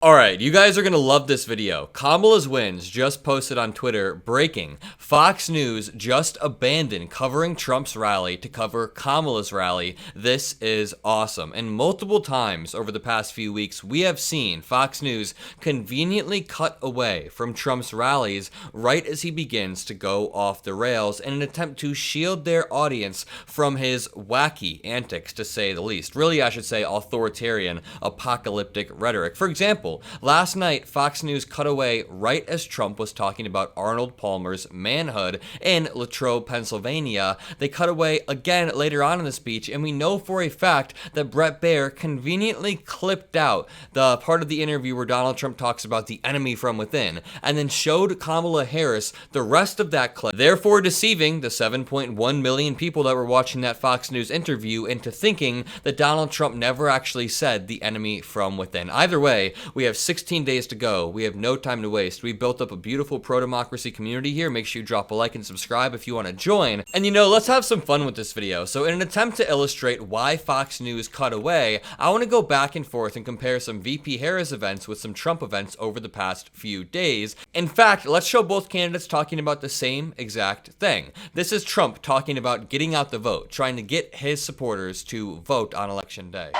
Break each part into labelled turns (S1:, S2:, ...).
S1: Alright, you guys are gonna love this video. Kamala's wins just posted on Twitter, breaking. Fox News just abandoned covering Trump's rally to cover Kamala's rally. This is awesome. And multiple times over the past few weeks, we have seen Fox News conveniently cut away from Trump's rallies right as he begins to go off the rails in an attempt to shield their audience from his wacky antics, to say the least. Really, I should say authoritarian, apocalyptic rhetoric. For example, last night, Fox News cut away right as Trump was talking about Arnold Palmer's manhood in Latrobe, Pennsylvania. They cut away again later on in the speech, and we know for a fact that Bret Baier conveniently clipped out the part of the interview where Donald Trump talks about the enemy from within, and then showed Kamala Harris the rest of that clip, therefore deceiving the 7.1 million people that were watching that Fox News interview into thinking that Donald Trump never actually said the enemy from within. Either way, we have 16 days to go. We have no time to waste. We built up a beautiful pro-democracy community here. Make sure you drop a like and subscribe if you want to join. And you know, let's have some fun with this video. So in an attempt to illustrate why Fox News cut away, I want to go back and forth and compare some VP Harris events with some Trump events over the past few days. In fact, let's show both candidates talking about the same exact thing. This is Trump talking about getting out the vote, trying to get his supporters to vote on election day.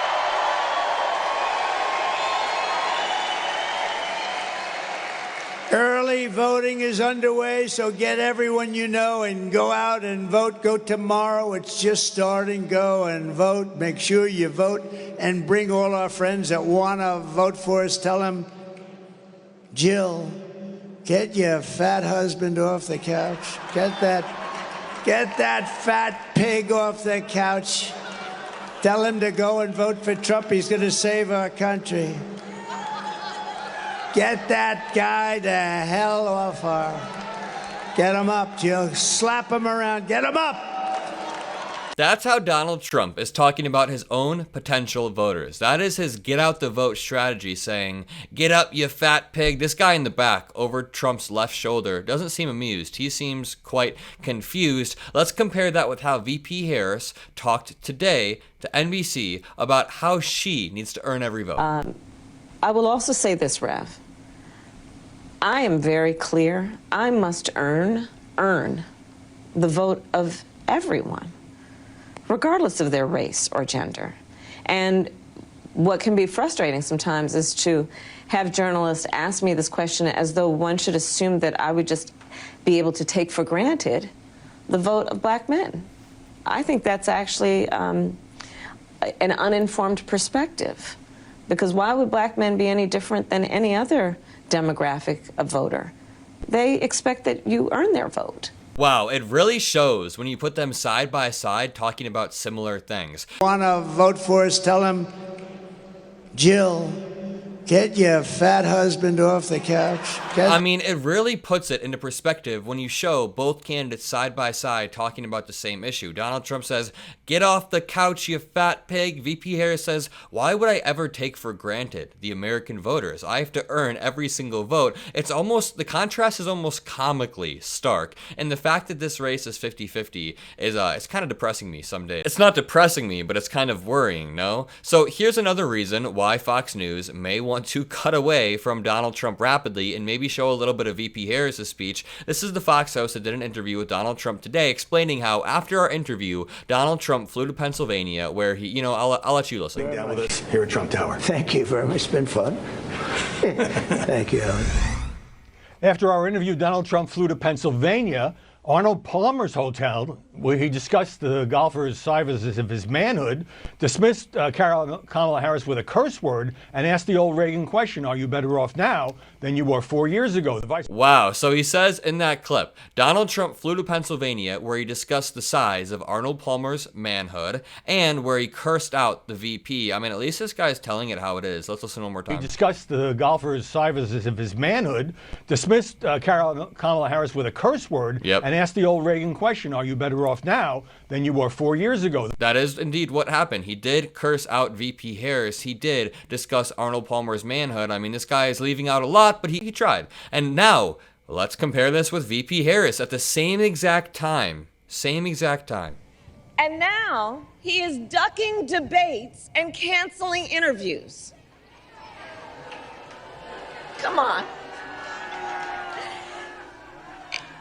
S2: Early voting is underway, so get everyone you know and go out and vote. Go tomorrow. It's just starting. Go and vote. Make sure you vote and bring all our friends that want to vote for us. Tell them, Jill, get your fat husband off the couch. Get that fat pig off the couch. Tell him to go and vote for Trump. He's going to save our country. Get that guy the hell off her. Get him up, Jill. Slap him around. Get him up.
S1: That's how Donald Trump is talking about his own potential voters. That is his get out the vote strategy, saying, get up, you fat pig. This guy in the back over Trump's left shoulder doesn't seem amused. He seems quite confused. Let's compare that with how VP Harris talked today to NBC about how she needs to earn every vote.
S3: I will also say this, Rev. I am very clear. I must earn the vote of everyone, regardless of their race or gender. And what can be frustrating sometimes is to have journalists ask me this question as though one should assume that I would just be able to take for granted the vote of black men. I think that's actually an uninformed perspective. Because why would black men be any different than any other demographic of voter? They expect that you earn their vote.
S1: Wow, it really shows when you put them side by side talking about similar things.
S2: Want to vote for us? Tell him, Jill, get your fat husband off the couch.
S1: I mean, it really puts it into perspective when you show both candidates side by side talking about the same issue. Donald Trump says, get off the couch, you fat pig. VP Harris says, why would I ever take for granted the American voters? I have to earn every single vote. It's almost, the contrast is almost comically stark. And the fact that this race is 50-50 is, it's kind of depressing me some days. It's not depressing me, but it's kind of worrying, no? So here's another reason why Fox News may want to cut away from Donald Trump rapidly and maybe show a little bit of VP Harris's speech. This is the Fox host that did an interview with Donald Trump today explaining how after our interview, Donald Trump flew to Pennsylvania where he, you know, I'll let you listen.
S4: Down with us here at Trump Tower.
S2: Thank you very much. It's been fun. Thank you, Alan.
S5: After our interview, Donald Trump flew to Pennsylvania, Arnold Palmer's hotel, where he discussed the golfer's signs of his manhood, dismissed Kamala Harris with a curse word, and asked the old Reagan question, are you better off now than you were 4 years ago?
S1: Wow, so he says in that clip, Donald Trump flew to Pennsylvania where he discussed the size of Arnold Palmer's manhood and where he cursed out the VP. I mean, at least this guy's telling it how it is. Let's listen one more time.
S5: He discussed the golfer's signs of his manhood, dismissed Kamala Harris with a curse word, and asked the old Reagan question, are you better off now than you were 4 years ago?
S1: That is indeed what happened. He did curse out VP Harris. He did discuss Arnold Palmer's manhood. I mean, this guy is leaving out a lot, but he tried. And now, let's compare this with VP Harris at the same exact time.
S6: And now, he is ducking debates and canceling interviews.
S3: Come on.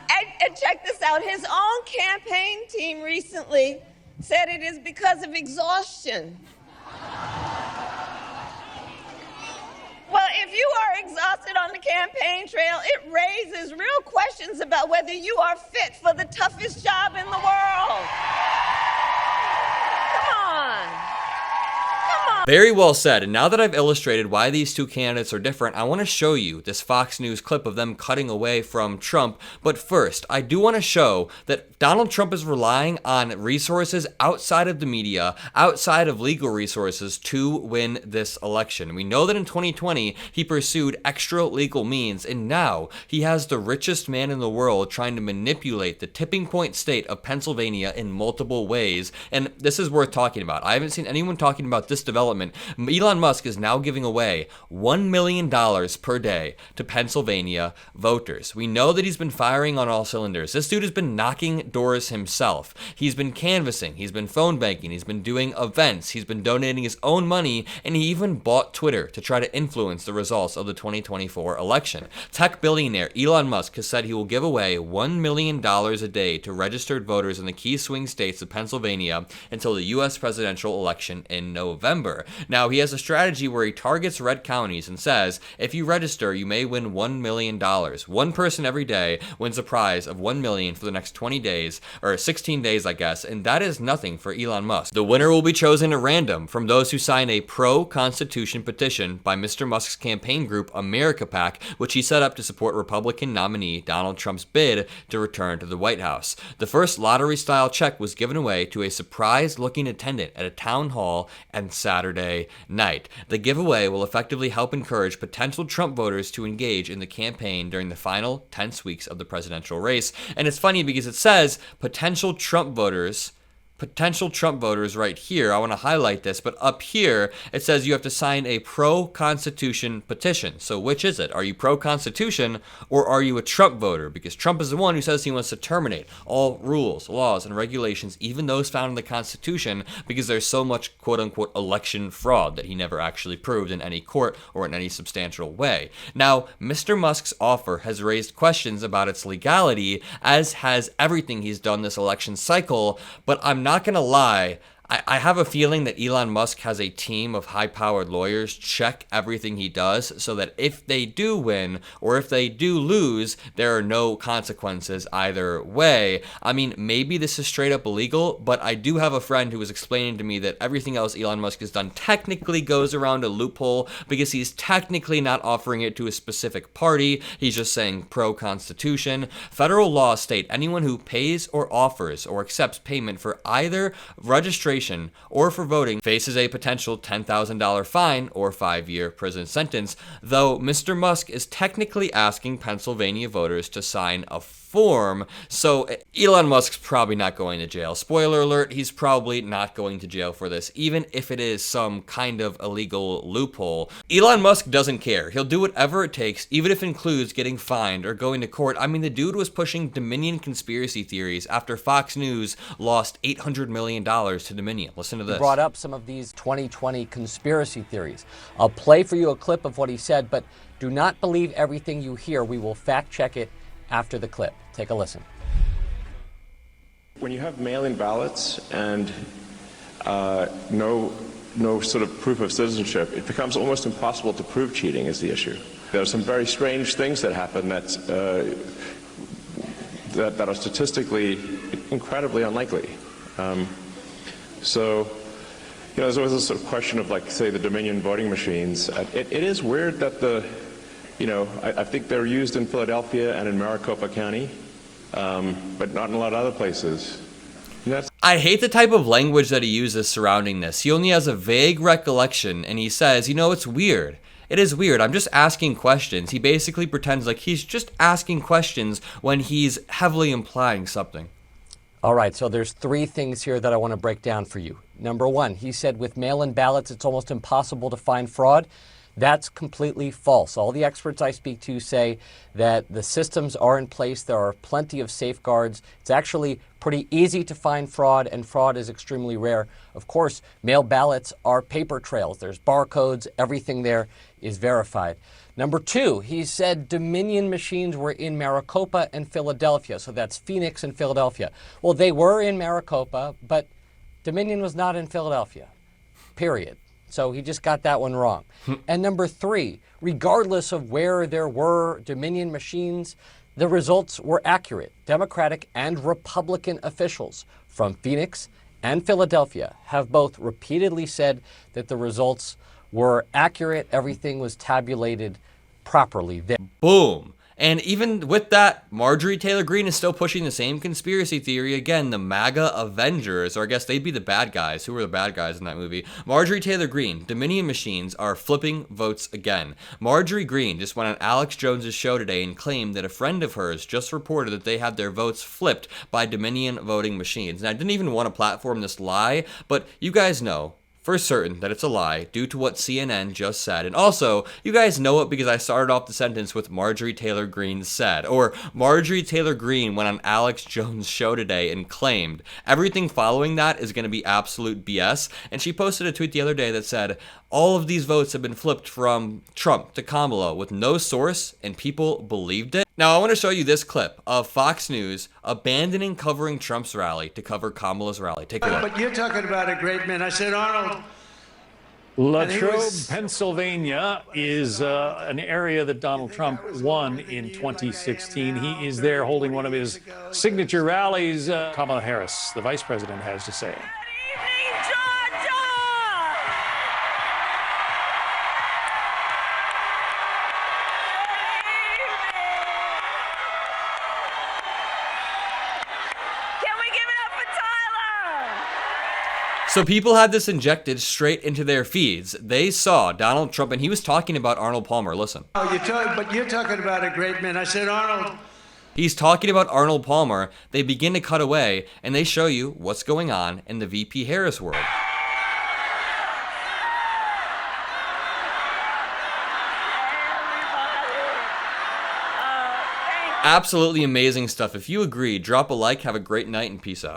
S3: And check this out. His own campaign team recently said it is because of exhaustion. Well, if you are exhausted on the campaign trail, it raises real questions about whether you are fit for the toughest job in the world. Come on.
S1: Very well said. And now that I've illustrated why these two candidates are different, I want to show you this Fox News clip of them cutting away from Trump. But first, I do want to show that Donald Trump is relying on resources outside of the media, outside of legal resources to win this election. We know that in 2020, he pursued extra legal means, and now he has the richest man in the world trying to manipulate the tipping point state of Pennsylvania in multiple ways. And this is worth talking about. I haven't seen anyone talking about this development. Elon Musk is now giving away $1 million per day to Pennsylvania voters. We know that he's been firing on all cylinders. This dude has been knocking doors himself. He's been canvassing. He's been phone banking. He's been doing events. He's been donating his own money, and he even bought Twitter to try to influence the results of the 2024 election. Tech billionaire Elon Musk has said he will give away $1 million a day to registered voters in the key swing states of Pennsylvania until the U.S. presidential election in November. Now, he has a strategy where he targets red counties and says, if you register, you may win $1 million. One person every day wins a prize of $1 million for the next 20 days, or 16 days, I guess, and that is nothing for Elon Musk. The winner will be chosen at random from those who sign a pro-Constitution petition by Mr. Musk's campaign group, America PAC, which he set up to support Republican nominee Donald Trump's bid to return to the White House. The first lottery-style check was given away to a surprised-looking attendant at a town hall on Saturday night. The giveaway will effectively help encourage potential Trump voters to engage in the campaign during the final 10 weeks of the presidential race. And it's funny because it says potential Trump voters right here. I want to highlight this, but up here it says you have to sign a pro-Constitution petition. So which is it? Are you pro-Constitution or are you a Trump voter? Because Trump is the one who says he wants to terminate all rules, laws, and regulations, even those found in the Constitution, because there's so much quote-unquote election fraud that he never actually proved in any court or in any substantial way. Now, Mr. Musk's offer has raised questions about its legality, as has everything he's done this election cycle, but I'm not gonna lie, I have a feeling that Elon Musk has a team of high-powered lawyers check everything he does so that if they do win or if they do lose, there are no consequences either way. I mean, maybe this is straight up illegal, but I do have a friend who was explaining to me that everything else Elon Musk has done technically goes around a loophole because he's technically not offering it to a specific party. He's just saying pro-Constitution. Federal laws state anyone who pays or offers or accepts payment for either registration or for voting faces a potential $10,000 fine or 5-year prison sentence, though Mr. Musk is technically asking Pennsylvania voters to sign a form, so Elon Musk's probably not going to jail. Spoiler alert, he's probably not going to jail for this, even if it is some kind of illegal loophole. Elon Musk doesn't care. He'll do whatever it takes, even if it includes getting fined or going to court. I mean, the dude was pushing Dominion conspiracy theories after Fox News lost $800 million to Dominion. Listen to this.
S4: He brought up some of these 2020 conspiracy theories. I'll play for you a clip of what he said, but do not believe everything you hear. We will fact check it after the clip. Take a listen.
S6: When you have mail-in ballots and no sort of proof of citizenship, it becomes almost impossible to prove cheating is the issue. There are some very strange things that happen that are statistically incredibly unlikely. So, there's always this sort of question of, like, say, the Dominion voting machines. It is weird that I think they're used in Philadelphia and in Maricopa County, but not in a lot of other places.
S1: I hate the type of language that he uses surrounding this. He only has a vague recollection, and he says, it's weird. It is weird. I'm just asking questions. He basically pretends like he's just asking questions when he's heavily implying something.
S4: All right, so there's 3 things here that I want to break down for you. Number 1, he said with mail-in ballots, it's almost impossible to find fraud. That's completely false. All the experts I speak to say that the systems are in place. There are plenty of safeguards. It's actually pretty easy to find fraud, and fraud is extremely rare. Of course, mail ballots are paper trails. There's barcodes. Everything there is verified. Number two, he said Dominion machines were in Maricopa and Philadelphia. So that's Phoenix and Philadelphia. Well, they were in Maricopa, but Dominion was not in Philadelphia, period. So he just got that one wrong. And number three, regardless of where there were Dominion machines, the results were accurate. Democratic and Republican officials from Phoenix and Philadelphia have both repeatedly said that the results were accurate. Everything was tabulated properly there.
S1: Boom. And even with that, Marjorie Taylor Greene is still pushing the same conspiracy theory. Again, the MAGA Avengers, or I guess they'd be the bad guys. Who were the bad guys in that movie? Marjorie Taylor Greene, Dominion machines are flipping votes again. Marjorie Greene just went on Alex Jones's show today and claimed that a friend of hers just reported that they had their votes flipped by Dominion voting machines. And I didn't even want to platform this lie, but you guys know for certain that it's a lie due to what CNN just said. And also, you guys know it because I started off the sentence with Marjorie Taylor Greene said, or Marjorie Taylor Greene went on Alex Jones' show today and claimed. Everything following that is going to be absolute BS. And she posted a tweet the other day that said, all of these votes have been flipped from Trump to Kamala with no source, and people believed it. Now, I want to show you this clip of Fox News abandoning covering Trump's rally to cover Kamala's rally. Take a look.
S2: But you're talking about a great man. I said, Arnold.
S7: Latrobe, Pennsylvania is an area that Donald Trump won in 2016. He is there holding one of his signature rallies. Kamala Harris, the vice president, has to say.
S1: So people had this injected straight into their feeds. They saw Donald Trump, and he was talking about Arnold Palmer. Listen.
S2: Oh, but you're talking about a great man. I said, Arnold.
S1: He's talking about Arnold Palmer. They begin to cut away, and they show you what's going on in the VP Harris world. Absolutely amazing stuff. If you agree, drop a like, have a great night, and peace out.